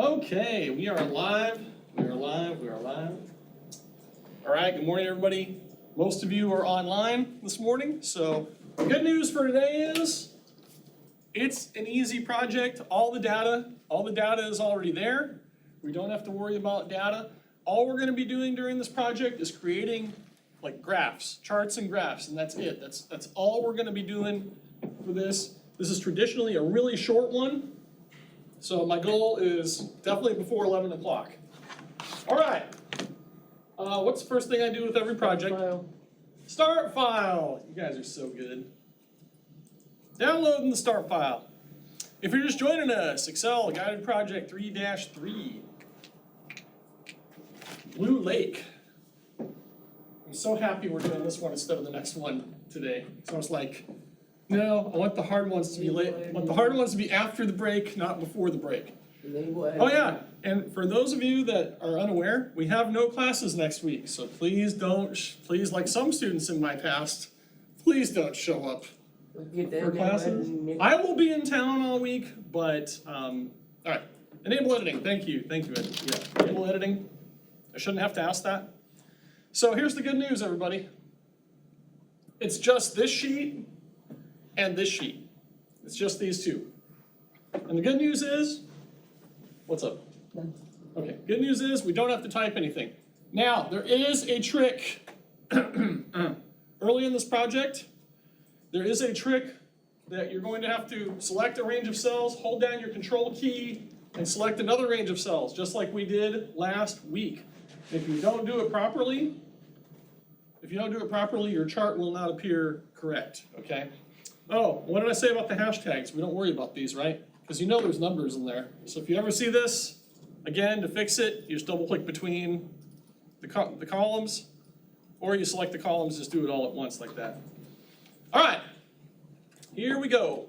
Okay, we are live. We are live. We are live. All right, good morning, everybody. Most of you are online this morning, so the good news for today is it's an easy project. All the data is already there. We don't have to worry about data. All we're going to be doing during this project is creating like graphs, charts and graphs, and that's it. That's all we're going to be doing for this. This is traditionally a really short one, so my goal is definitely before 11 o'clock. All right. What's the first thing I do with every project? Start file. You guys are so good. Downloading the start file. If you're just joining us, Excel Guided Project 3-3. Blue Lake. I'm so happy we're doing this one instead of the next one today. So I was like, no, I want the hard ones to be late. I want the hard ones to be after the break, not before the break. Oh yeah, and for those of you that are unaware, we have no classes next week. So please don't, please, like some students in my past, please don't show up for classes. I will be in town all week, but, all right. Enable editing, thank you, Ed. Yeah, enable editing. I shouldn't have to ask that. So here's the good news, everybody. It's just this sheet and this sheet. It's just these two. And the good news is, what's up? Okay, good news is we don't have to type anything. Now, there is a trick. Early in this project, there is a trick that you're going to have to select a range of cells, hold down your control key, and select another range of cells, just like we did last week. If you don't do it properly, your chart will not appear correct, okay? Oh, what did I say about the hashtags? We don't worry about these, right? Because you know there's numbers in there. So if you ever see this, again, to fix it, you just double click between the columns, or you select the columns, just do it all at once like that. All right, here we go.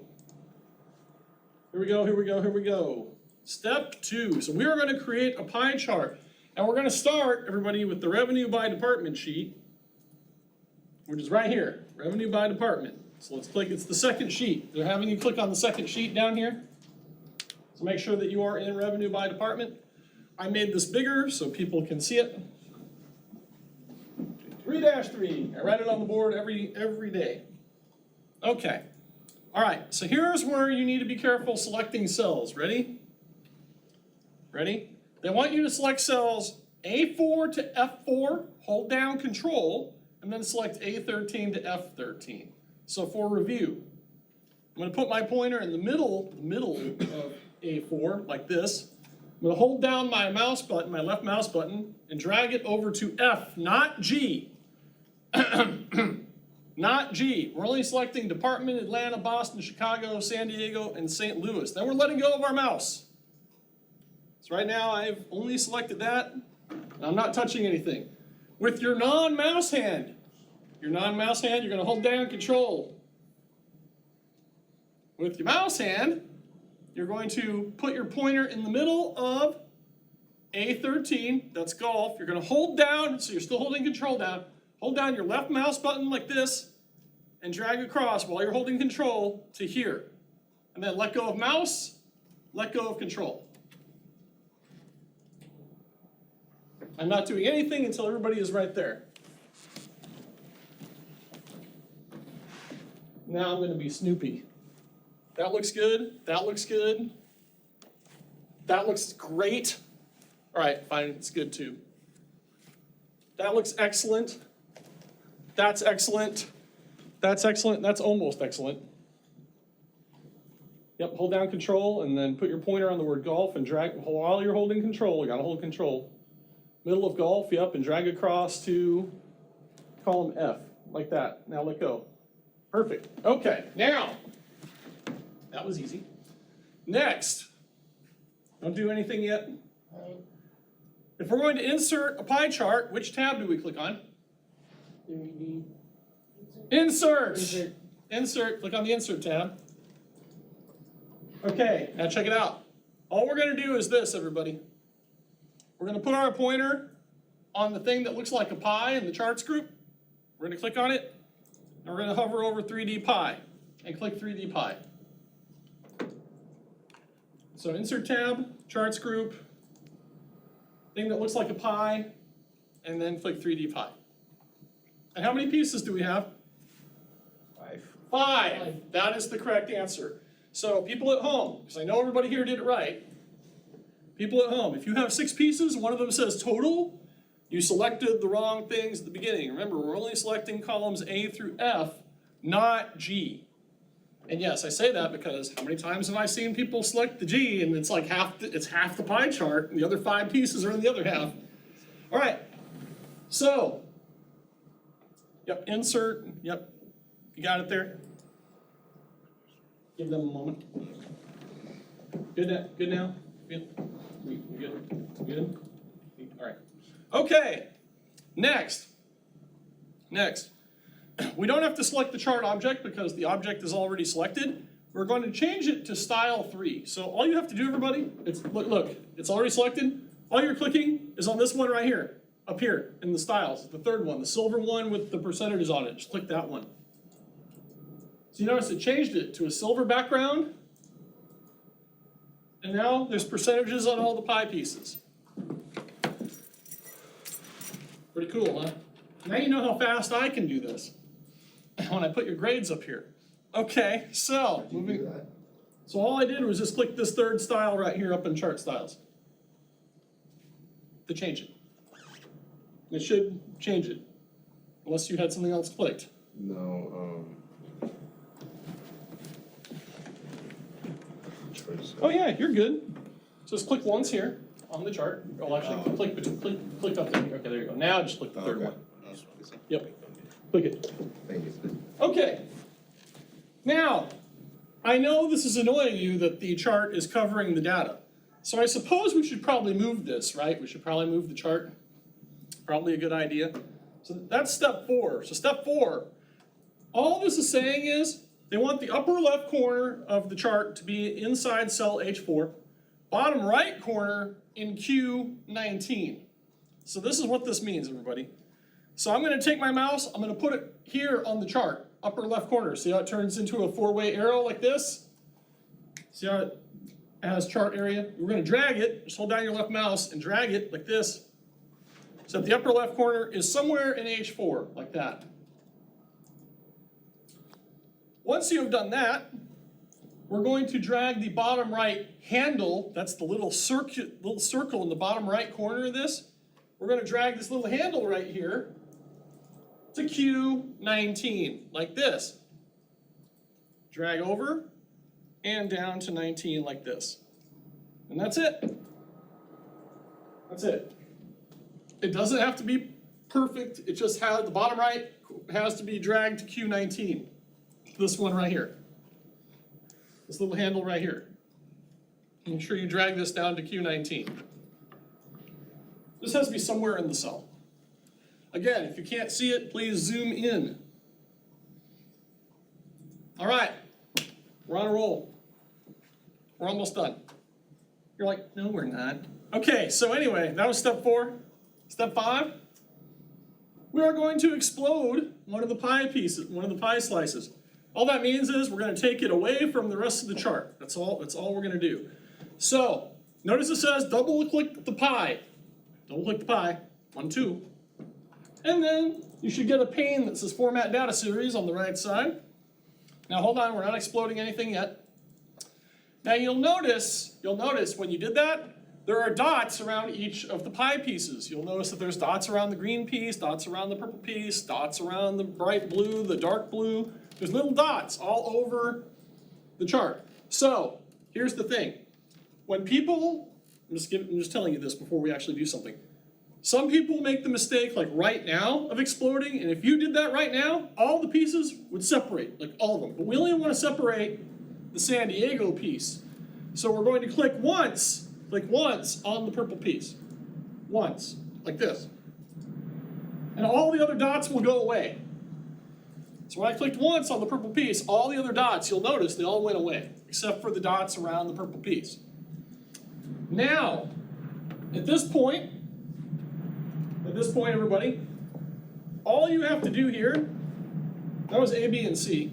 Here we go. Step 2, so we are gonna create a pie chart. And we're gonna start, everybody, with the revenue by department sheet, which is right here, revenue by department. So let's click, it's the second sheet. They're having you click on the second sheet down here. So make sure that you are in revenue by department. I made this bigger so people can see it. 3-3, I write it on the board every day. Okay, all right, so here's where you need to be careful selecting cells. Ready? They want you to select cells A4 to F4, hold down Control, and then select A13 to F13. So for review, I'm going to put my pointer in the middle of A4, like this. I'm going to hold down my mouse button, my left mouse button, and drag it over to F, not G. Not G. We're only selecting Department, Atlanta, Boston, Chicago, San Diego, and St. Louis. Then we're letting go of our mouse. So right now I've only selected that, and I'm not touching anything. With your non-mouse hand, you're going to hold down Control. With your mouse hand, you're going to put your pointer in the middle of A13, that's golf. You're going to hold down, so you're still holding Control down, hold down your left mouse button like this, and drag across while you're holding Control to here. And then let go of mouse, let go of Control. I'm not doing anything until everybody is right there. Now I'm going to be Snoopy. That looks good. That looks good. That looks great. All right, fine, it's good too. That looks excellent. That's excellent. That's excellent. That's almost excellent. Yep, hold down Control and then put your pointer on the word golf and drag while you're holding Control. You got to hold Control. Middle of golf, yep, and drag across to column F, like that. Now let go. Perfect. Okay, now, that was easy. Next, don't do anything yet. If we're going to insert a pie chart, which tab do we click on? Insert. Insert, click on the Insert tab. Okay, now check it out. All we're going to do is this, everybody. We're going to put our pointer on the thing that looks like a pie in the charts group. We're going to click on it, and we're going to hover over 3D pie and click 3D pie. So insert tab, charts group, thing that looks like a pie, and then click 3D pie. And how many pieces do we have? 5. That is the correct answer. So people at home, because I know everybody here did it right, people at home, if you have 6 pieces, one of them says total, you selected the wrong things at the beginning. Remember, we're only selecting columns A through F, not G. And yes, I say that because how many times have I seen people select the G and it's like half the pie chart and the other 5 pieces are in the other half. All right, so, yep, insert, yep, you got it there? Give them a moment. Good now? Good now? Good? We good? Good? All right. Okay, next. We don't have to select the chart object because the object is already selected. We're going to change it to style 3. So all you have to do, everybody, look, it's already selected. All you're clicking is on this one right here, up here in the styles, the third one, the silver one with the percentages on it. Just click that one. So you notice it changed it to a silver background. And now there's percentages on all the pie pieces. Pretty cool, huh? Now you know how fast I can do this when I put your grades up here. Okay, so moving. So all I did was just click this third style right here up in chart styles to change it. It should change it, unless you had something else clicked. No, Oh yeah, you're good. So just click once here on the chart. Oh, actually, click up there. Okay, there you go. Now just click the third one. Yep. Click it. Thank you. Okay. Now, I know this is annoying you that the chart is covering the data. So I suppose we should probably move this, right? We should probably move the chart. Probably a good idea. So that's step 4. So step 4, all this is saying is they want the upper left corner of the chart to be inside cell H4, bottom right corner in Q19. So this is what this means, everybody. So I'm going to take my mouse, I'm going to put it here on the chart, upper left corner. See how it turns into a 4-way arrow like this? See how it has chart area? We're going to drag it, just hold down your left mouse and drag it like this. So that the upper left corner is somewhere in H4, like that. Once you have done that, we're going to drag the bottom right handle, that's the little circle in the bottom right corner of this. We're going to drag this little handle right here to Q19, like this. Drag over and down to 19 like this. And that's it. That's it. It doesn't have to be perfect, it just has, the bottom right has to be dragged to Q19. This one right here. This little handle right here. Make sure you drag this down to Q19. This has to be somewhere in the cell. Again, if you can't see it, please zoom in. All right, we're on a roll. We're almost done. You're like, no, we're not. Okay, so anyway, that was step 4. Step 5, we are going to explode one of the pie pieces, one of the pie slices. All that means is we're going to take it away from the rest of the chart. That's all we're going to do. So, notice it says double click the pie. Double click the pie, 1, 2. And then you should get a pane that says Format Data Series on the right side. Now hold on, we're not exploding anything yet. Now you'll notice when you did that, there are dots around each of the pie pieces. You'll notice that there's dots around the green piece, dots around the purple piece, dots around the bright blue, the dark blue. There's little dots all over the chart. So, here's the thing. When people, I'm just telling you this before we actually do something. Some people make the mistake, like right now, of exploding, and if you did that right now, all the pieces would separate, like all of them. But we only want to separate the San Diego piece. So we're going to click once on the purple piece. Once, like this. And all the other dots will go away. So when I clicked once on the purple piece, all the other dots, you'll notice they all went away, except for the dots around the purple piece. Now, at this point, everybody, all you have to do here, that was A, B, and C.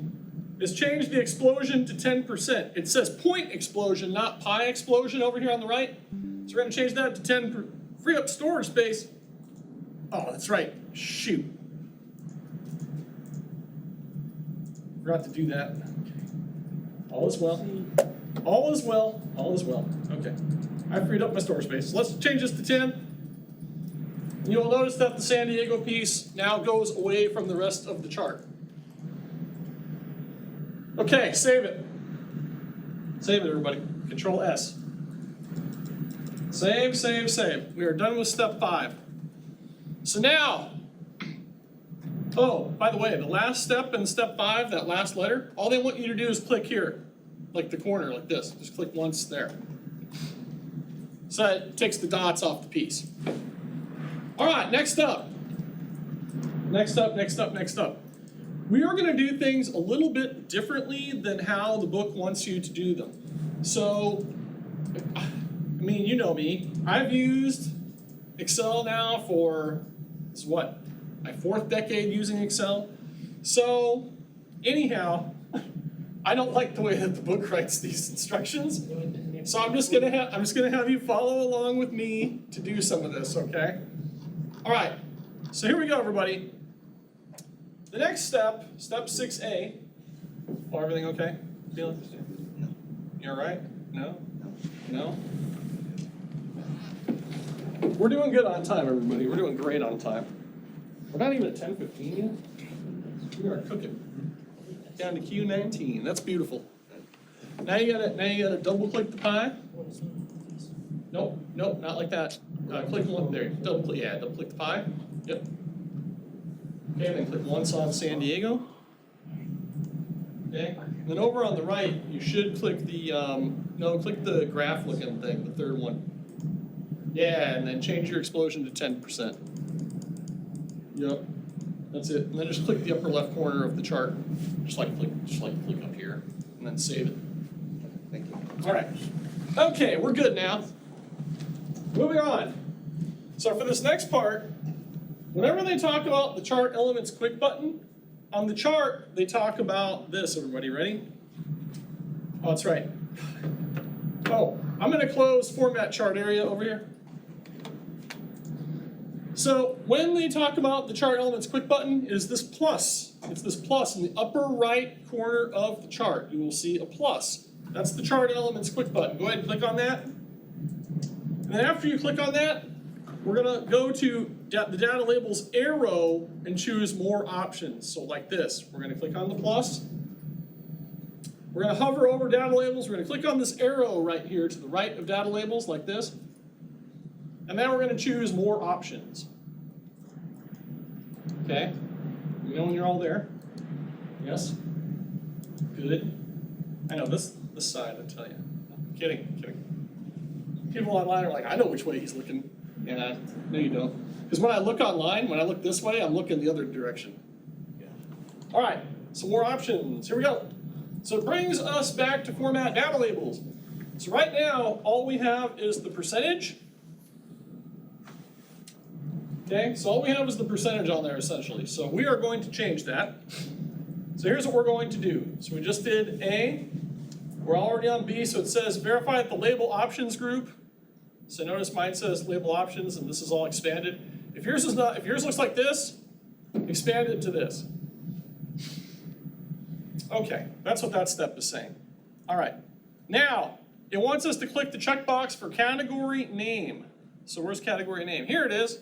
is change the explosion to 10%. It says point explosion, not pi explosion over here on the right. So we're gonna change that to 10, free up storage space. Oh, that's right, shoot. Forgot to do that. All is well. All is well. All is well. Okay. I freed up my storage space. So let's change this to 10. You'll notice that the San Diego piece now goes away from the rest of the chart. Okay, save it. Save it, everybody. Control S. Save, save, save. We are done with step 5. So now, oh, by the way, the last step in step 5, that last letter, all they want you to do is click here, like the corner, like this. Just click once there. So it takes the dots off the piece. All right, next up. Next up, next up, next up. We are gonna do things a little bit differently than how the book wants you to do them. So, I mean, you know me. I've used Excel now for, this is what, my 4th decade using Excel. So, anyhow, I don't like the way that the book writes these instructions. So I'm just gonna have you follow along with me to do some of this, okay? All right, so here we go, everybody. The next step, step 6A. Oh, everything okay? Feeling? No. You all right? No? No? We're doing good on time, everybody. We're doing great on time. We're not even at 10:15 yet. We are cooking. Down to Q19. That's beautiful. Now you gotta double click the pie. Nope, nope, not like that. Click one there. Double click the pie. Yep. Okay, then click once on San Diego. Okay. Then over on the right, you should click the click the graph looking thing, the 3rd one. Yeah, and then change your explosion to 10%. Yep. That's it. And then just click the upper left corner of the chart. Just like click up here, and then save it. Thank you. All right. Okay, we're good now. Moving on. So for this next part, whenever they talk about the chart elements quick button, on the chart they talk about this. Everybody ready? Oh, that's right. Oh, I'm going to close format chart area over here. So when they talk about the chart elements quick button, it is this plus. It's this plus in the upper right corner of the chart. You will see a plus. That's the chart elements quick button. Go ahead and click on that. And then after you click on that, we're gonna go to the data labels arrow and choose more options. So like this, we're gonna click on the plus. We're gonna hover over data labels. We're gonna click on this arrow right here to the right of data labels like this. And then we're gonna choose more options. Okay, you know when you're all there? Yes? Good. I know this side, I tell you. Kidding. People online are like, I know which way he's looking. Yeah, no you don't. Because when I look online, when I look this way, I'm looking the other direction. Yeah. All right, some more options. Here we go. So it brings us back to format data labels. So right now, all we have is the percentage. Okay, so all we have is the percentage on there essentially. So we are going to change that. So here's what we're going to do. So we just did A. We're already on B, so it says verify that the label options group. So notice mine says label options, and this is all expanded. If yours looks like this, expand it to this. Okay, that's what that step is saying. All right, now it wants us to click the checkbox for category name. So where's category name? Here it is. So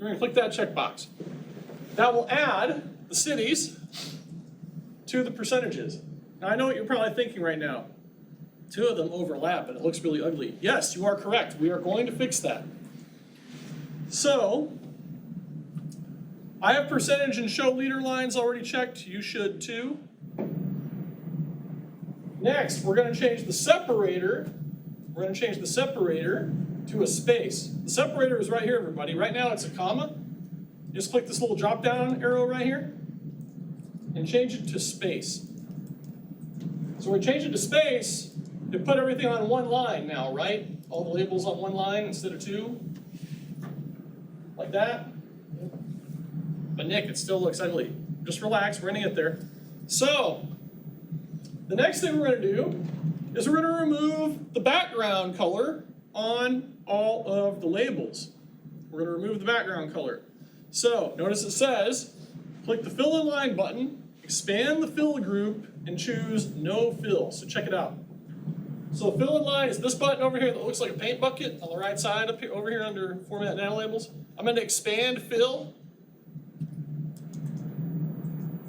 we're gonna click that checkbox. That will add the cities to the percentages. Now I know what you're probably thinking right now. 2 of them overlap and it looks really ugly. Yes, you are correct. We are going to fix that. So, I have percentage and show leader lines already checked. You should too. Next, we're going to change the separator. We're going to change the separator to a space. The separator is right here, everybody. Right now it's a comma. Just click this little drop down arrow right here and change it to space. So when we change it to space, it put everything on one line now, right? All the labels on one line instead of 2. Like that. But Nick, it still looks ugly. Just relax, we're gonna get there. So, the next thing we're gonna do is we're gonna remove the background color on all of the labels. We're gonna remove the background color. So notice it says, click the fill in line button, expand the fill group, and choose no fill. So check it out. So fill in line is this button over here that looks like a paint bucket on the right side up here, over here under format data labels. I'm gonna expand fill.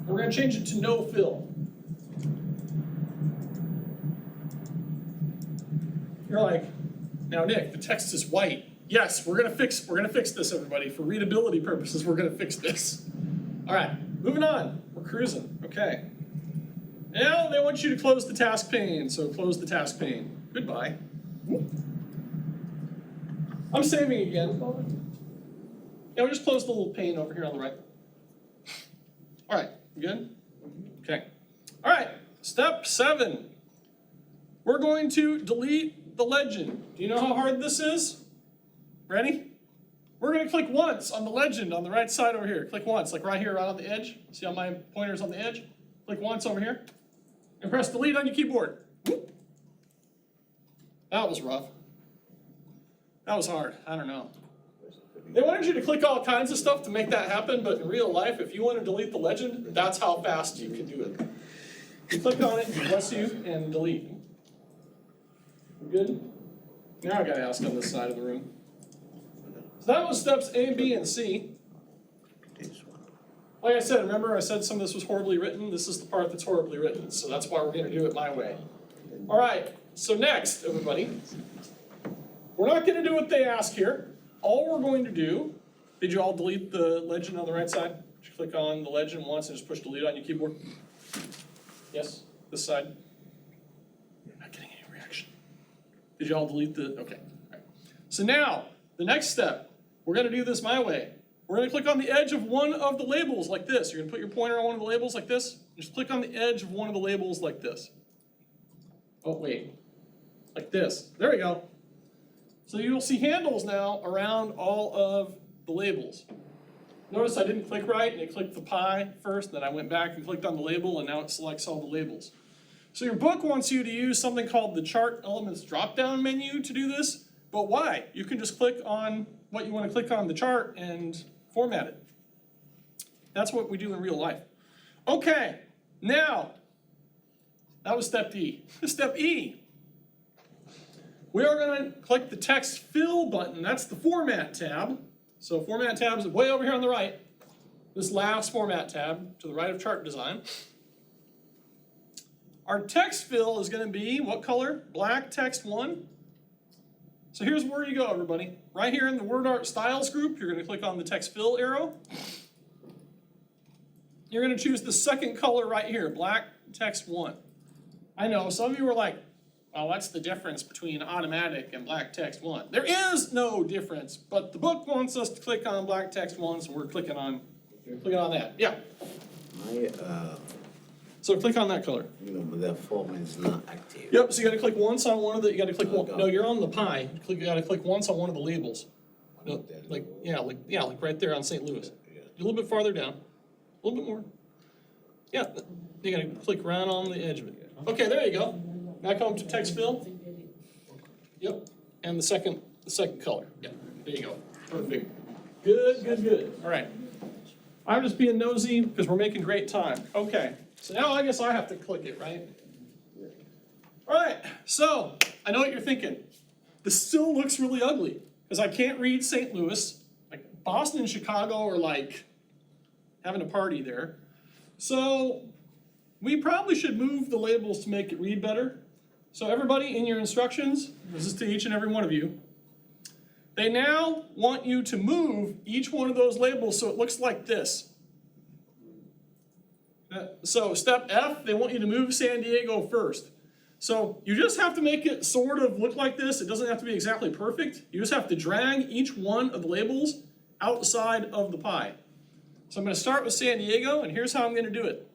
We're gonna change it to no fill. You're like, now Nick, the text is white. Yes, we're gonna fix this, everybody. For readability purposes, we're gonna fix this. All right, moving on. We're cruising. Okay. Now they want you to close the task pane, so close the task pane. Goodbye. I'm saving again. Yeah, we'll just close the little pane over here on the right. All right, you good? Okay. All right, step 7. We're going to delete the legend. Do you know how hard this is? Ready? We're gonna click once on the legend on the right side over here. Click once, like right here, right on the edge. See how my pointer's on the edge? Click once over here. And press delete on your keyboard. Whoop. That was rough. That was hard, I don't know. They wanted you to click all kinds of stuff to make that happen, but in real life, if you want to delete the legend, that's how fast you can do it. You click on it, bless you, and delete. We good? Now I gotta ask on this side of the room. So that was steps A, B, and C. Like I said, remember I said some of this was horribly written? This is the part that's horribly written, so that's why we're gonna do it my way. All right, so next, everybody, we're not gonna do what they ask here. All we're going to do, did you all delete the legend on the right side? Did you click on the legend once and just push delete on your keyboard? Yes, this side? I'm not getting any reaction. Did you all delete the, okay. All right. So now, the next step, we're gonna do this my way. We're gonna click on the edge of one of the labels like this. You're gonna put your pointer on one of the labels like this. Just click on the edge of one of the labels like this. Oh, wait, like this. There we go. So you'll see handles now around all of the labels. Notice I didn't click right and it clicked the pie first, then I went back and clicked on the label and now it selects all the labels. So your book wants you to use something called the Chart Elements drop-down menu to do this, but why? You can just click on what you want to click on the chart and format it. That's what we do in real life. Okay, now, that was step D. Step E. We are going to click the text fill button. That's the format tab. So format tab is way over here on the right. This last format tab to the right of chart design. Our text fill is going to be what color? Black text 1. So here's where you go, everybody. Right here in the Word Art Styles group, you're going to click on the text fill arrow. You're going to choose the second color right here, black text 1. I know, some of you are like, well, what's the difference between automatic and black text 1? There is no difference, but the book wants us to click on black text 1, so we're clicking on that. Yeah. So click on that color. No, but that format is not active. Yep, so you gotta click once on one of the, you gotta click one, no, you're on the pie. You gotta click once on one of the labels. No, like right there on St. Louis. A little bit farther down, a little bit more. Yeah, you gotta click right on the edge of it. Okay, there you go. Now come to text fill. Yep, and the second color. Yep, there you go. Perfect. Good. All right. I'm just being nosy because we're making great time. Okay, so now I guess I have to click it, right? All right, so I know what you're thinking. This still looks really ugly because I can't read St. Louis. Like Boston and Chicago are like having a party there. So we probably should move the labels to make it read better. So everybody in your instructions, this is to each and every one of you, they now want you to move each one of those labels so it looks like this. So step F, they want you to move San Diego first. So you just have to make it sort of look like this. It doesn't have to be exactly perfect. You just have to drag each one of the labels outside of the pie. So I'm going to start with San Diego, and here's how I'm going to do it.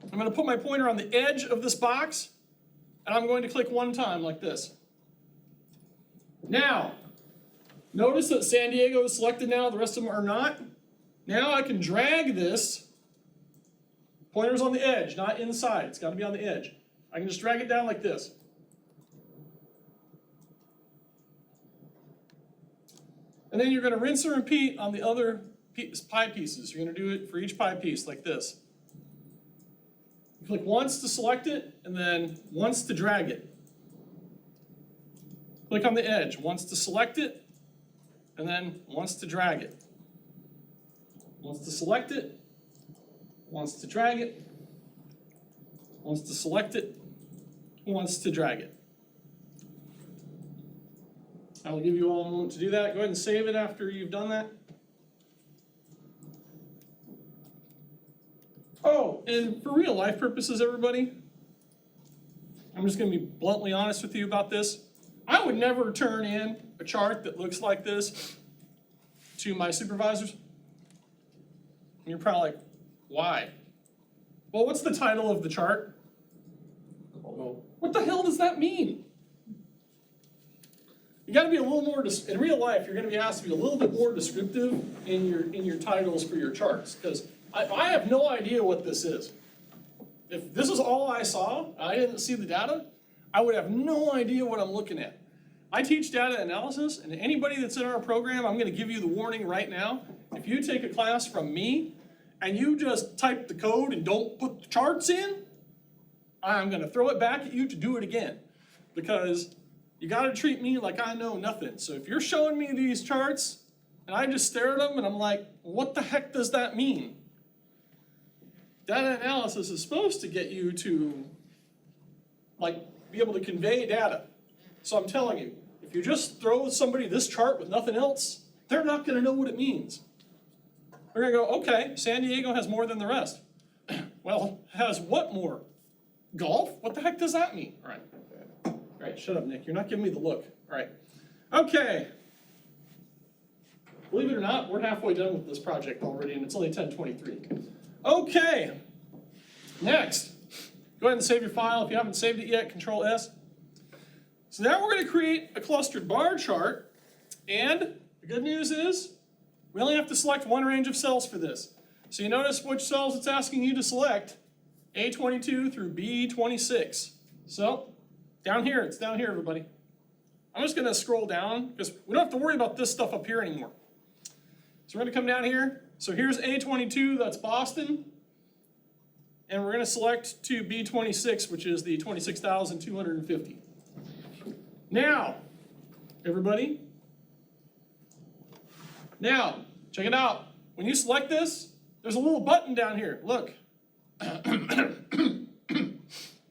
I'm going to put my pointer on the edge of this box, and I'm going to click one time like this. Now, notice that San Diego is selected now, the rest of them are not. Now I can drag this, pointer's on the edge, not inside, it's got to be on the edge. I can just drag it down like this. And then you're going to rinse and repeat on the other pie pieces. You're going to do it for each pie piece like this. You click once to select it, and then once to drag it. Click on the edge, once to select it, and then once to drag it. Once to select it, once to drag it, once to select it, once to drag it. I will give you all a moment to do that. Go ahead and save it after you've done that. Oh, and for real life purposes, everybody, I'm just going to be bluntly honest with you about this. I would never turn in a chart that looks like this to my supervisors. And you're probably like, why? Well, what's the title of the chart? What the hell does that mean? You got to be a little more, in real life, you're going to be asked to be a little bit more descriptive in your titles for your charts, because I have no idea what this is. If this is all I saw, I didn't see the data, I would have no idea what I'm looking at. I teach data analysis, and anybody that's in our program, I'm going to give you the warning right now. If you take a class from me, and you just type the code and don't put the charts in, I'm going to throw it back at you to do it again. Because you got to treat me like I know nothing. So if you're showing me these charts, and I just stare at them, and I'm like, what the heck does that mean? Data analysis is supposed to get you to, be able to convey data. So I'm telling you, if you just throw somebody this chart with nothing else, they're not going to know what it means. They're going to go, okay, San Diego has more than the rest. Well, has what more? Golf? What the heck does that mean? All right. All right, shut up, Nick. You're not giving me the look. All right. Okay. Believe it or not, we're halfway done with this project already, and it's only 10:23. Okay. Next. Go ahead and save your file. If you haven't saved it yet, Control S. So now we're going to create a clustered bar chart, and the good news is we only have to select one range of cells for this. So you notice which cells it's asking you to select, A22 through B26. So down here, it's down here, everybody. I'm just going to scroll down because we don't have to worry about this stuff up here anymore. So we're going to come down here. So here's A22, that's Boston. And we're going to select to B26, which is the 26,250. Now, everybody, now, check it out. When you select this, there's a little button down here. Look.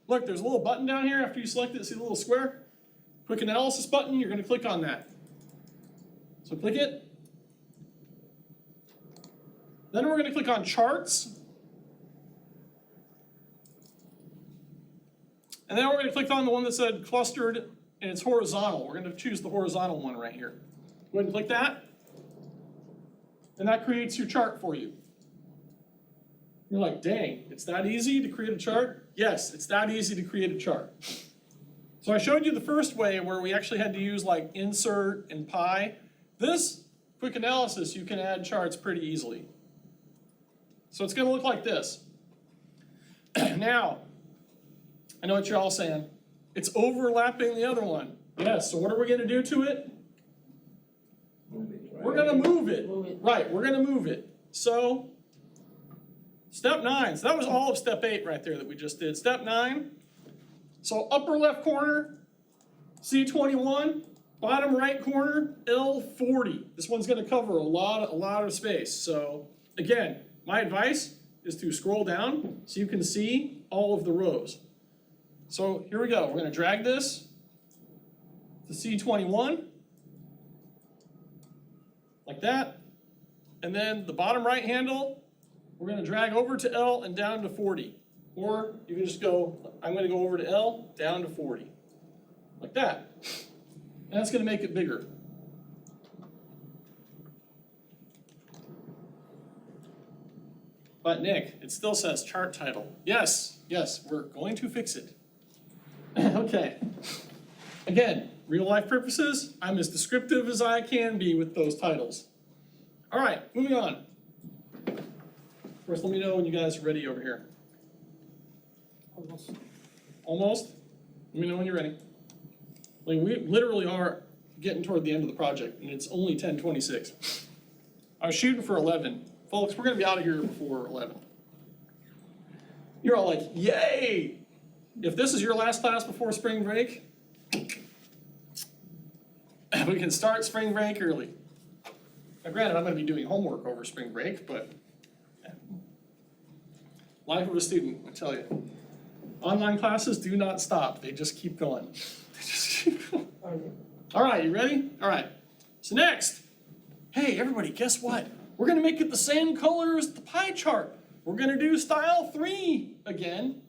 Look, there's a little button down here after you select it. See the little square? Quick analysis button, you're going to click on that. So click it. Then we're going to click on charts. And then we're going to click on the one that said clustered and it's horizontal. We're going to choose the horizontal one right here. Go ahead and click that. And that creates your chart for you. You're like, dang, it's that easy to create a chart? Yes, it's that easy to create a chart. So I showed you the first way where we actually had to use like insert and pie. This quick analysis, you can add charts pretty easily. So it's going to look like this. Now, I know what you're all saying. It's overlapping the other one. Yes, so what are we going to do to it? We're going to move it. Right, we're going to move it. So, step 9. So that was all of step 8 right there that we just did. Step 9. So upper left corner, C21. Bottom right corner, L40. This one's going to cover a lot of space. So again, my advice is to scroll down so you can see all of the rows. So here we go. We're going to drag this to C21, like that. And then the bottom right handle, we're going to drag over to L and down to 40. Or you can just go, I'm going to go over to L, down to 40. Like that. And that's going to make it bigger. But Nick, it still says chart title. Yes, we're going to fix it. Okay. Again, real life purposes, I'm as descriptive as I can be with those titles. All right, moving on. First, let me know when you guys are ready over here. Almost. Let me know when you're ready. Like, we literally are getting toward the end of the project, and it's only 10:26. I was shooting for 11. Folks, we're gonna be out of here before 11. You're all like, yay! If this is your last class before spring break, we can start spring break early. Now granted, I'm gonna be doing homework over spring break, but life of a student, I tell you. Online classes do not stop, they just keep going. They just keep going. All right, you ready? All right, so next, hey, everybody, guess what? We're gonna make it the same color as the pie chart. We're gonna do style 3 again.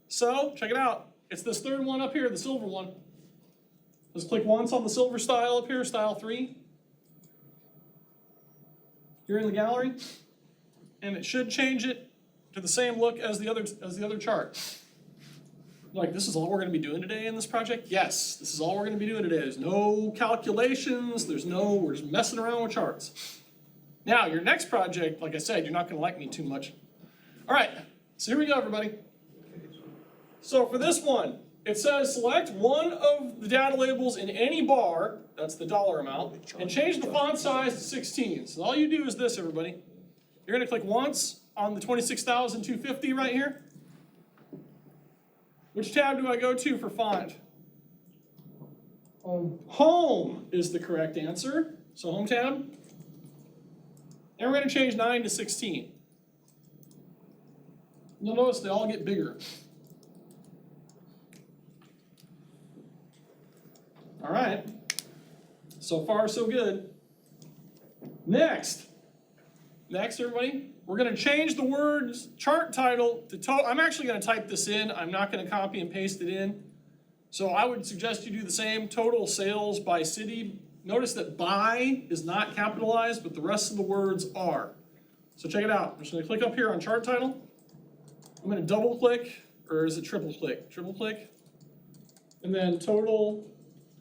So, check it out. It's this third one up here, the silver one. Let's click once on the silver style up here, style 3. You're in the gallery, and it should change it to the same look as the other chart. Like, this is all we're gonna be doing today in this project? Yes, this is all we're gonna be doing today. There's no calculations, we're just messing around with charts. Now, your next project, like I said, you're not gonna like me too much. All right, so here we go, everybody. So for this one, it says select one of the data labels in any bar, that's the dollar amount, and change the font size to 16. So all you do is this, everybody. You're gonna click once on the 26,250 right here. Which tab do I go to for font? Home is the correct answer. So home tab. And we're gonna change 9 to 16. You'll notice they all get bigger. All right, so far so good. Next, everybody, we're gonna change the words chart title to I'm actually gonna type this in, I'm not gonna copy and paste it in. So I would suggest you do the same, total sales by city. Notice that by is not capitalized, but the rest of the words are. So check it out, I'm just gonna click up here on chart title. I'm gonna double click, or is it triple click? Triple click, and then total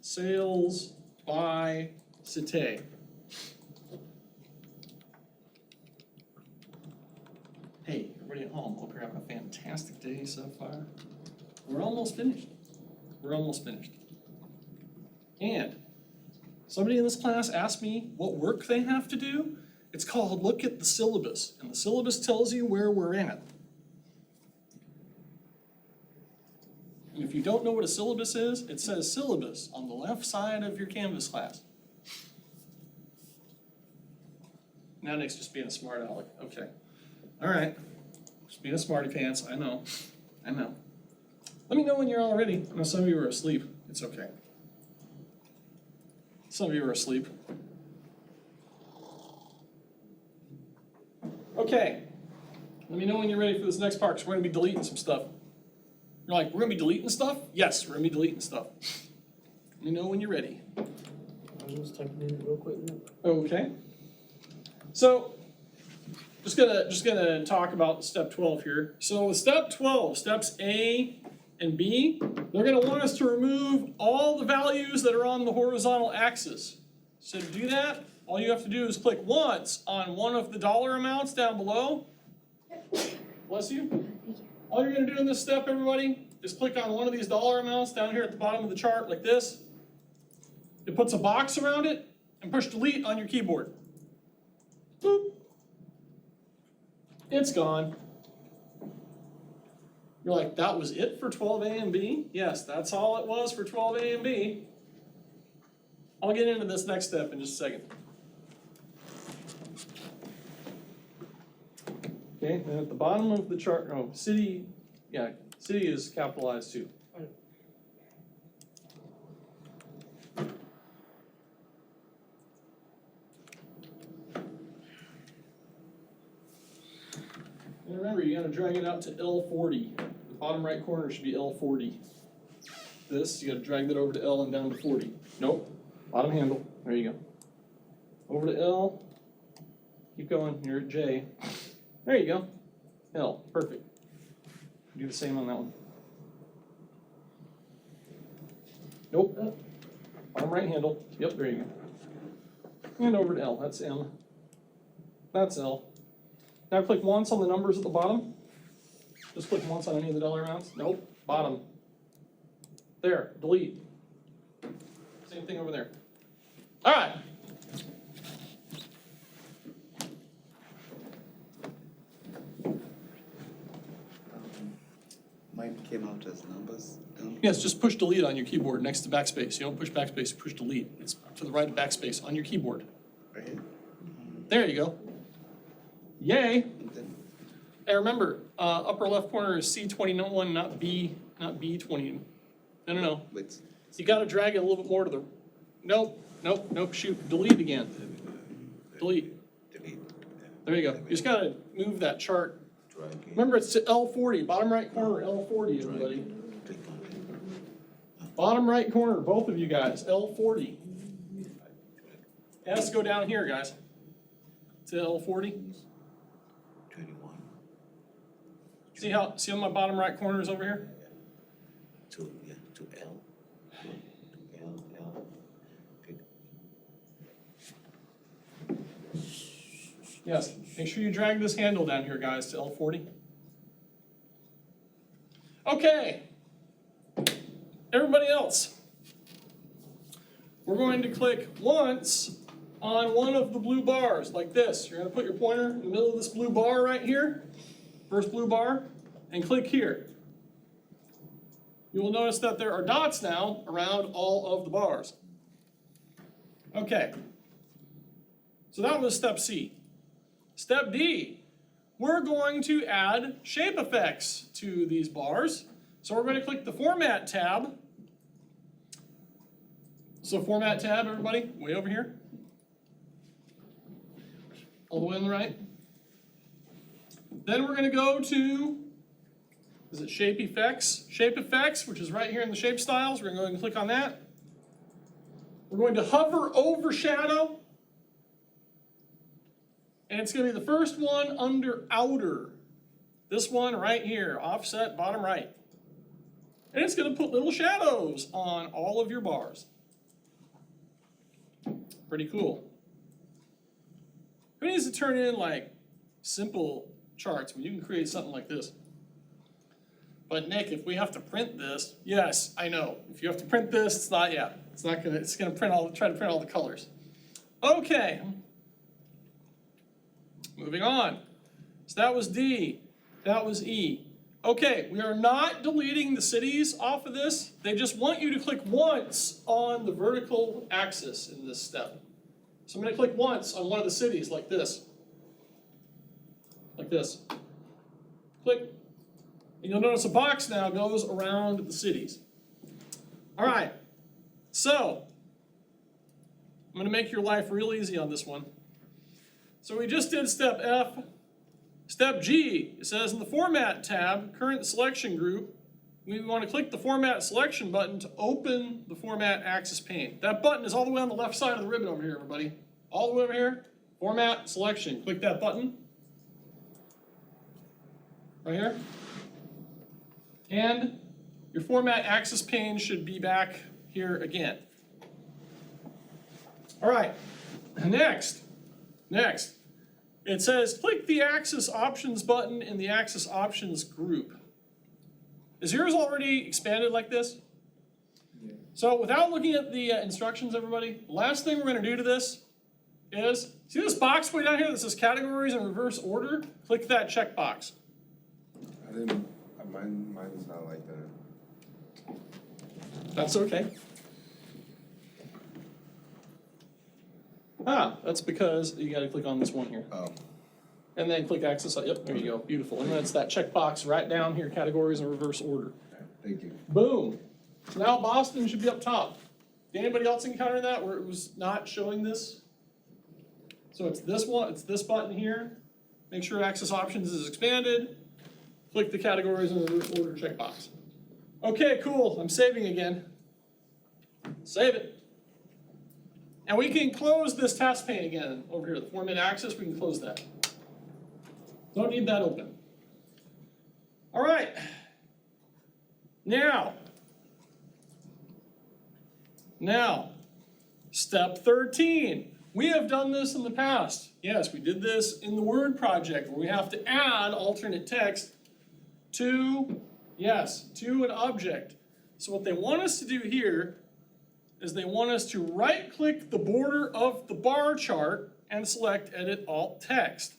sales by cité. Hey, everybody at home, hope you're having a fantastic day so far. We're almost finished. We're almost finished. And somebody in this class asked me what work they have to do. It's called look at the syllabus, and the syllabus tells you where we're at. And if you don't know what a syllabus is, it says syllabus on the left side of your Canvas class. Now Nick's just being a smart aleck. Okay. All right. Just being a smarty pants. I know. Let me know when you're all ready. I know some of you are asleep. It's okay. Some of you are asleep. Okay. Let me know when you're ready for this next part, because we're going to be deleting some stuff. You're like, we're gonna be deleting stuff? Yes, we're gonna be deleting stuff. Let me know when you're ready. I'm just typing in real quick. Okay. So, just gonna talk about step 12 here. So with step 12, steps A and B, they're gonna want us to remove all the values that are on the horizontal axis. So to do that, all you have to do is click once on one of the dollar amounts down below. Bless you. All you're gonna do in this step, everybody, is click on one of these dollar amounts down here at the bottom of the chart like this. It puts a box around it, and push delete on your keyboard. Boop. It's gone. You're like, that was it for 12A and B? Yes, that's all it was for 12A and B. I'll get into this next step in just a second. Okay, and at the bottom of the chart, city is capitalized too. And remember, you gotta drag it out to L40. The bottom right corner should be L40. This, you gotta drag that over to L and down to 40. Nope, bottom handle, there you go. Over to L, keep going, you're at J. There you go, L, perfect. Do the same on that one. Nope, bottom right handle, yep, there you go. And over to L, that's M. That's L. Now click once on the numbers at the bottom. Just click once on any of the dollar amounts. Nope, bottom. There, delete. Same thing over there. All right. Mine came out as numbers. Yes, just push delete on your keyboard next to backspace. You don't push backspace, push delete. It's to the right of backspace on your keyboard. Right here. There you go. Yay. And then And remember, upper left corner is C21, not B20. No. wait. You gotta drag it a little bit more to the, nope, shoot, delete again. Delete. Delete. There you go. You just gotta move that chart. Drag it. Remember, it's L40, bottom right corner, L40, everybody. Click on it. Bottom right corner, both of you guys, L40. It has to go down here, guys. To L40. 21. See how my bottom right corner is over here? To L. To L. Click. Yes, make sure you drag this handle down here, guys, to L40. Okay. Everybody else. We're going to click once on one of the blue bars, like this. You're gonna put your pointer in the middle of this blue bar right here, first blue bar, and click here. You will notice that there are dots now around all of the bars. Okay. So that was step C. Step D, we're going to add shape effects to these bars. So we're going to click the Format tab. So Format tab, everybody, way over here. All the way on the right. Then we're going to go to, is it Shape Effects? Shape Effects, which is right here in the Shape Styles. We're going to click on that. We're going to hover over Shadow. And it's going to be the first one under Outer. This one right here, offset bottom right. And it's going to put little shadows on all of your bars. Pretty cool. Who needs to turn in like simple charts when you can create something like this? But Nick, if we have to print this, yes, I know. If you have to print this, it's not yet. It's going to try to print all the colors. Okay. Moving on. So that was D. That was E. Okay, we are not deleting the cities off of this. They just want you to click once on the vertical axis in this step. So I'm going to click once on one of the cities like this. Like this. Click. And you'll notice a box now goes around the cities. All right. So I'm going to make your life real easy on this one. So we just did step F. Step G, it says in the Format tab, Current Selection Group, we want to click the Format Selection button to open the Format Axis pane. That button is all the way on the left side of the ribbon over here, everybody. All the way over here, Format Selection. Click that button. Right here. And your Format Axis pane should be back here again. All right, next. It says click the Axis Options button in the Axis Options group. Is yours already expanded like this? Yeah. So without looking at the instructions, everybody, the last thing we're going to do to this is, see this box way down here that says Categories in Reverse Order? Click that checkbox. Mine's not like that. That's okay. That's because you got to click on this one here. Oh. And then click Axis. Yep, there you go. Beautiful. And then it's that checkbox right down here, Categories in Reverse Order. Okay, thank you. Boom. So now Boston should be up top. Did anybody else encounter that where it was not showing this? So it's this one, it's this button here. Make sure Axis Options is expanded. Click the Categories in Reverse Order checkbox. Okay, cool. I'm saving again. Save it. And we can close this task pane again over here, the Format Axis, we can close that. Don't need that open. All right. Now, step 13. We have done this in the past. Yes, we did this in the Word project where we have to add alternate text to an object. So what they want us to do here is they want us to right-click the border of the bar chart and select Edit Alt Text.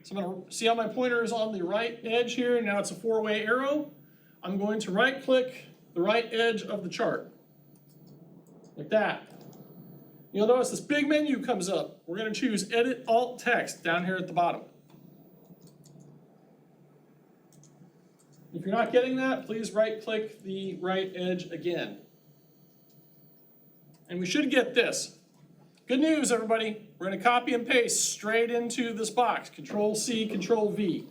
So I'm going to see how my pointer is on the right edge here, and now it's a four-way arrow. I'm going to right-click the right edge of the chart, like that. You'll notice this big menu comes up. We're going to choose Edit Alt Text down here at the bottom. If you're not getting that, please right-click the right edge again. And we should get this. Good news, everybody. We're going to copy and paste straight into this box. Control-C, Control-V.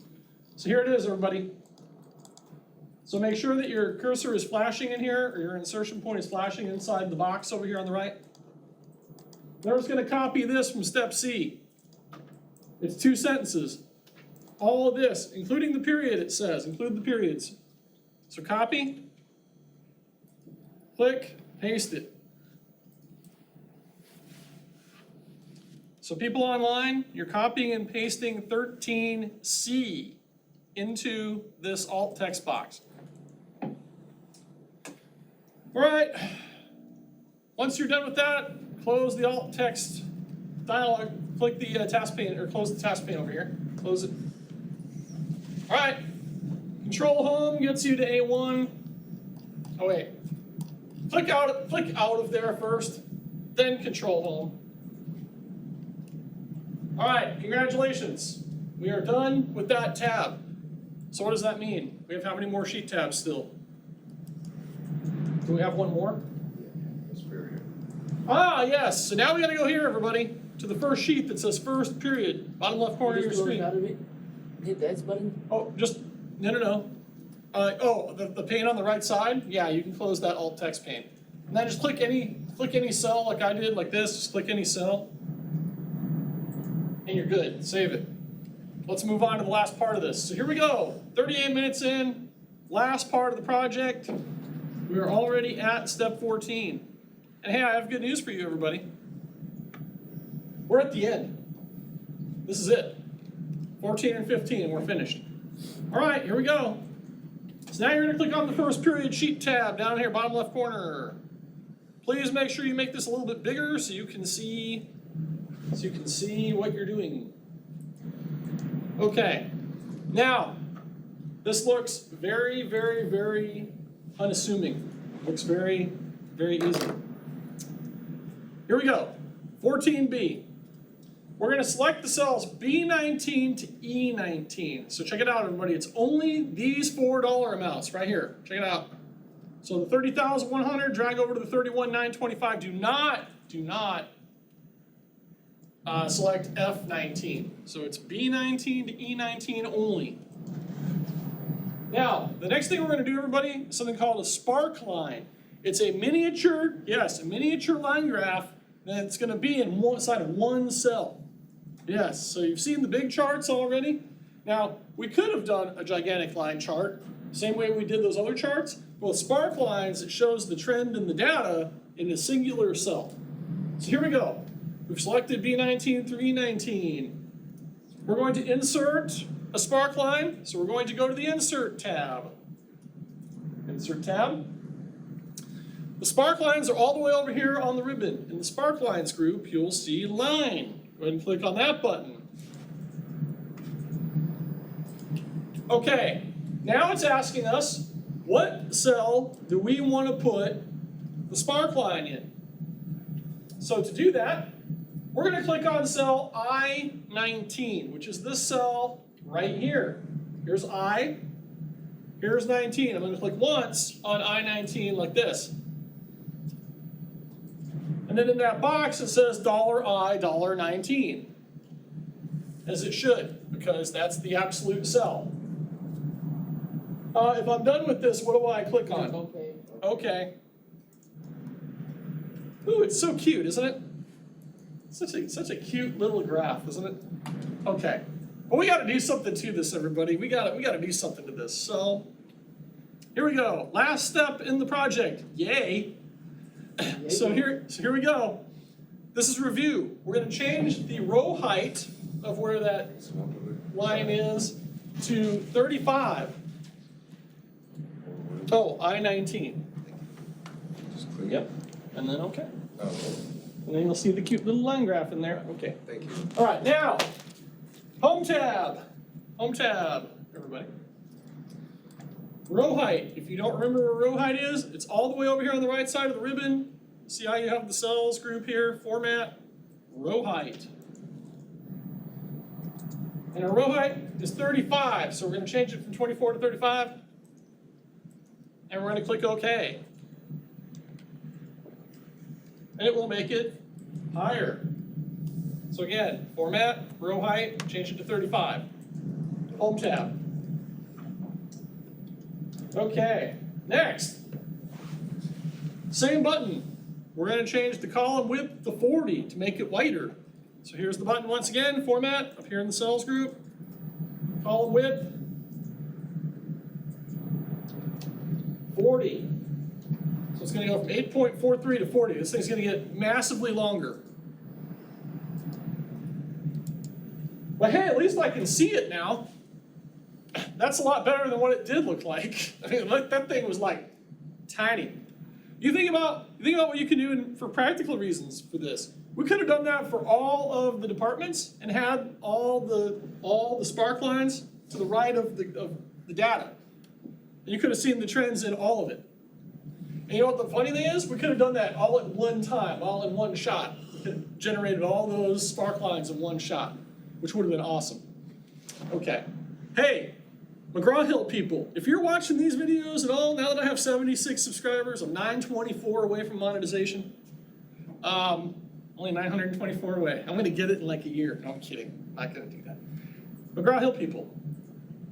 So here it is, everybody. So make sure that your cursor is flashing in here, or your insertion point is flashing inside the box over here on the right. Then we're just going to copy this from step C. It's 2 sentences. All of this, including the period, it says. Include the periods. So copy, click, paste it. So people online, you're copying and pasting 13C into this alt text box. All right, once you're done with that, close the alt text dialog, click the task pane, or close the task pane over here, close it. All right, Control Home gets you to A1. Oh wait, click out of there first, then Control Home. All right, congratulations. We are done with that tab. So what does that mean? We have how many more sheet tabs still? Do we have one more? This period. Ah, yes. So now we gotta go here, everybody, to the first sheet that says first period, bottom left corner of your Just close screen. out of it. Hit the X button. Oh, just, no. The pane on the right side? Yeah, you can close that alt text pane. And then just click any cell like I did, like this, just click any cell. And you're good, save it. Let's move on to the last part of this. So here we go, 38 minutes in, last part of the project. We are already at step 14. And hey, I have good news for you, everybody. We're at the end. This is it. 14 and 15, and we're finished. All right, here we go. So now you're gonna click on the first period sheet tab down here, bottom left corner. Please make sure you make this a little bit bigger so you can see what you're doing. Okay, now, this looks very, very, very unassuming. Looks very, very easy. Here we go, 14B. We're gonna select the cells B19 to E19. So check it out, everybody. It's only these $4 amounts right here. Check it out. So the 30,100, drag over to the 31,925. Do not select F19. So it's B19 to E19 only. Now, the next thing we're gonna do, everybody, is something called a sparkline. It's a miniature line graph that's gonna be inside of one cell. Yes, so you've seen the big charts already. Now, we could have done a gigantic line chart, same way we did those other charts, but with sparklines, it shows the trend in the data in a singular cell. So here we go. We've selected B19 through E19. We're going to insert a sparkline, so we're going to go to the Insert tab. Insert tab. The sparklines are all the way over here on the ribbon. In the sparklines group, you'll see line. Go ahead and click on that button. Okay, now it's asking us, what cell do we want to put the sparkline in? So to do that, we're going to click on cell I-19, which is this cell right here. Here's I, here's 19. I'm going to click once on I-19 like this. And then in that box it says $I, $19. As it should, because that's the absolute cell. If I'm done with this, what do I click on? Okay. Okay. Ooh, it's so cute, isn't it? Such a cute little graph, isn't it? Okay. Well, we got to do something to this, everybody. We got to do something to this. So here we go. Last step in the project. Yay. So here we go. This is review. We're going to change the row height of where that line is to 35. Oh, I-19. Just click. Yep, and then okay. Oh, And then you'll see the cute little line graph in there, okay. thank you. All right, now, home tab, everybody. Row height, if you don't remember where row height is, it's all the way over here on the right side of the ribbon. See how you have the cells group here, format, row height. And our row height is 35, so we're gonna change it from 24 to 35. And we're gonna click OK. And it will make it higher. So again, format, row height, change it to 35. Home tab. Okay, next. Same button. We're gonna change the column width to 40 to make it wider. So here's the button once again, format, up here in the cells group. Column width, 40. So it's gonna go from 8.43 to 40. This thing's gonna get massively longer. But hey, at least I can see it now. That's a lot better than what it did look like. I mean, that thing was like tiny. You think about what you can do for practical reasons for this. We could have done that for all of the departments and had all the sparklines to the right of the data. And you could have seen the trends in all of it. And you know what the funny thing is? We could have done that all at one time, all in one shot. We could have generated all those sparklines in one shot, which would have been awesome. Okay. Hey, McGraw-Hill people, if you're watching these videos at all, now that I have 76 subscribers, I'm 924 away from monetization. Only 924 away. I'm gonna get it in like a year. No, I'm kidding. I'm not gonna do that. McGraw-Hill people,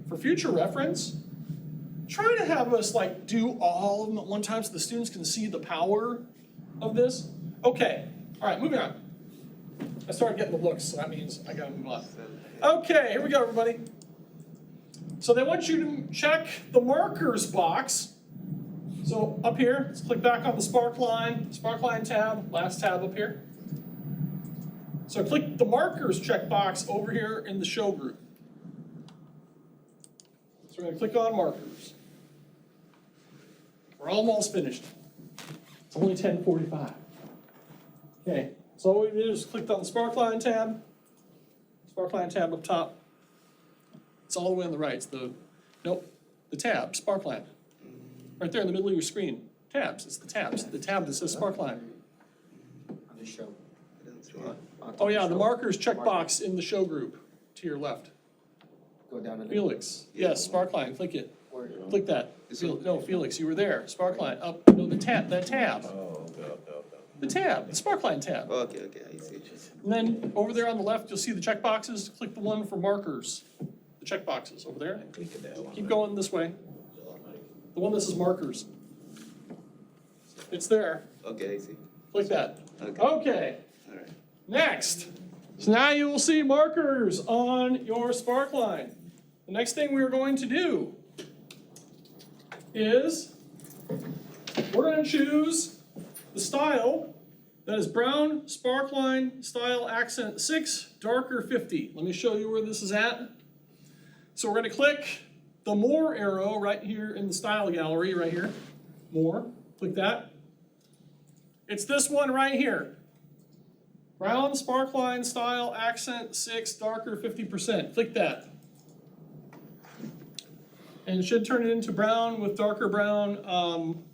for future reference, try to have us like do all of them at one time so the students can see the power of this. Okay, all right, moving on. I started getting the looks, so that means I gotta move on. Okay, here we go, everybody. So they want you to check the markers box. So up here, let's click back on the sparkline tab, last tab up here. So click the markers checkbox over here in the show group. So we're gonna click on markers. We're almost finished. It's only 10:45. Okay, so all we did is click on the sparkline tab up top. It's all the way on the right. It's the tab, sparkline. Right there in the middle of your screen. Tabs, it's the tabs. The tab that says sparkline. On the show. Oh yeah, the markers checkbox in the show group to your left. Go down to the. Felix, yes, sparkline, click it. Where? Click that. No, Felix, you were there. Sparkline, up, no, that tab. Oh, The tab, the sparkline tab. okay, I see. And then over there on the left, you'll see the checkboxes. Click the one for markers. The checkboxes over there. Click that one. Keep going this way. The one that says markers. It's there. Okay, I see. Click that. Okay. Okay. All right. Next. So now you will see markers on your sparkline. The next thing we're going to do is we're going to choose the style that is brown sparkline style accent 6, darker 50. Let me show you where this is at. So we're going to click the more arrow right here in the style gallery right here. More. Click that. It's this one right here. Brown sparkline style accent 6, darker 50%. Click that. And it should turn it into brown with darker brown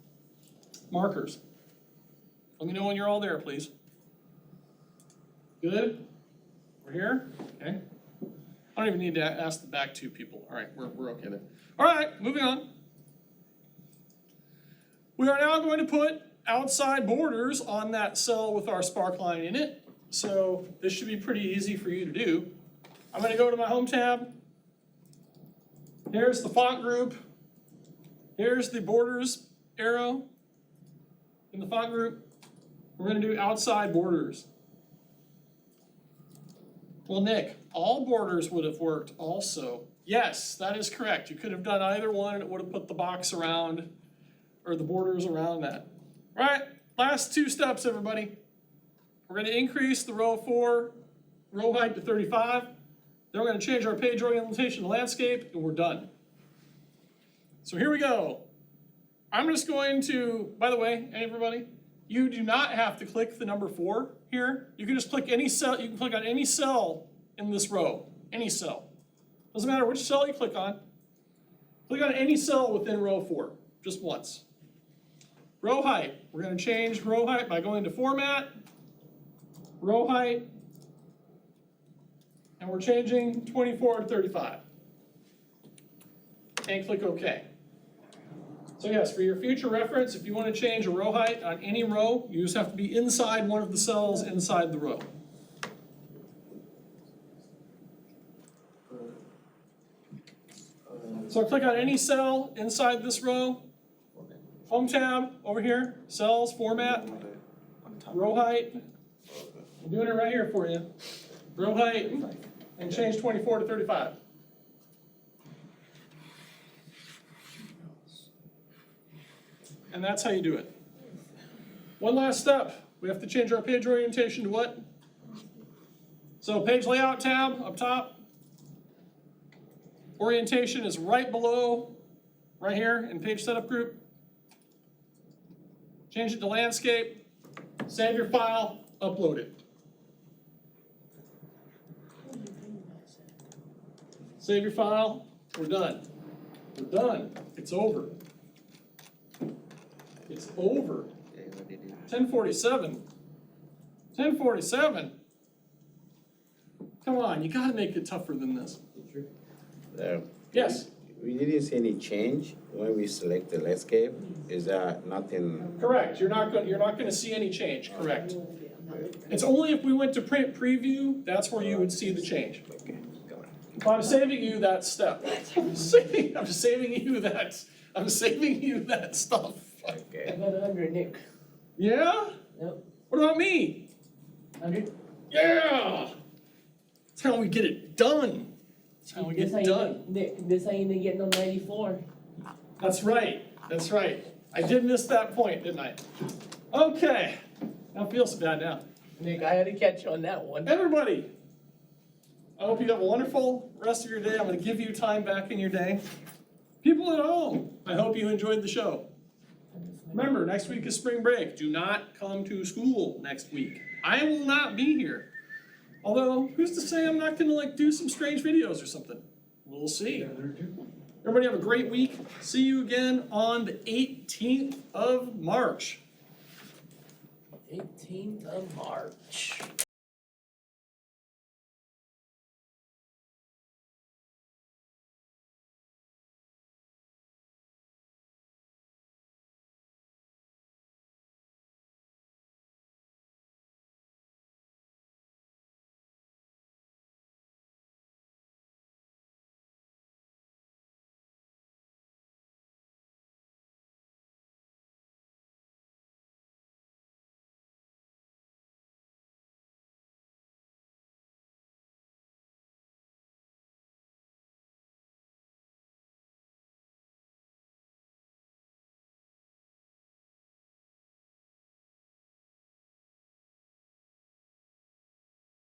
markers. Let me know when you're all there, please. Good? We're here? Okay. I don't even need to ask the back two people. All right, we're okay there. All right, moving on. We are now going to put outside borders on that cell with our sparkline in it. So this should be pretty easy for you to do. I'm going to go to my home tab. Here's the font group. Here's the borders arrow in the font group. We're going to do outside borders. Well, Nick, all borders would have worked also. Yes, that is correct. You could have done either one and it would have put the box around or the borders around that. All right, last two steps, everybody. We're going to increase the row 4 row height to 35. Then we're going to change our page orientation to landscape, and we're done. So here we go. I'm just going to, by the way, everybody, you do not have to click the number 4 here. You can just click any cell, you can click on any cell in this row, any cell. Doesn't matter which cell you click on. Click on any cell within row 4, just once. Row height, we're gonna change row height by going to Format, row height, and we're changing 24 to 35. And click OK. So yes, for your future reference, if you want to change a row height on any row, you just have to be inside one of the cells inside the row. So click on any cell inside this row, Home tab over here, Cells, Format, row height. I'm doing it right here for you. Row height, and change 24 to 35. And that's how you do it. One last step. We have to change our page orientation to what? So page layout tab up top. Orientation is right below, right here in page setup group. Change it to landscape. Save your file, upload it. Save your file, we're done. We're done, it's over. It's over. 10:47. 10:47. Come on, you gotta make it tougher than this. Yes, We didn't see any change when we select the landscape. Is that nothing? correct. You're not gonna see any change, correct. It's only if we went to print preview, that's where you would see the change. Okay, got it. But I'm saving you that step. I'm saving you that stuff. I Okay. got 100, Nick. Yeah? Yep, What about me? 100. Yeah! That's how we get it done. That's how we get it done. Nick, this ain't even getting no 94. That's right, that's right. I did miss that point, didn't I? Okay, I don't feel so bad now. Nick, I had to catch you on that one. Everybody, I hope you have a wonderful rest of your day. I'm gonna give you time back in your day. People at home, I hope you enjoyed the show. Remember, next week is spring break. Do not come to school next week. I will not be here. Although, who's to say I'm not gonna do some strange videos or something? We'll see. Everybody have a great week. See you again on the 18th of March. 18th of March.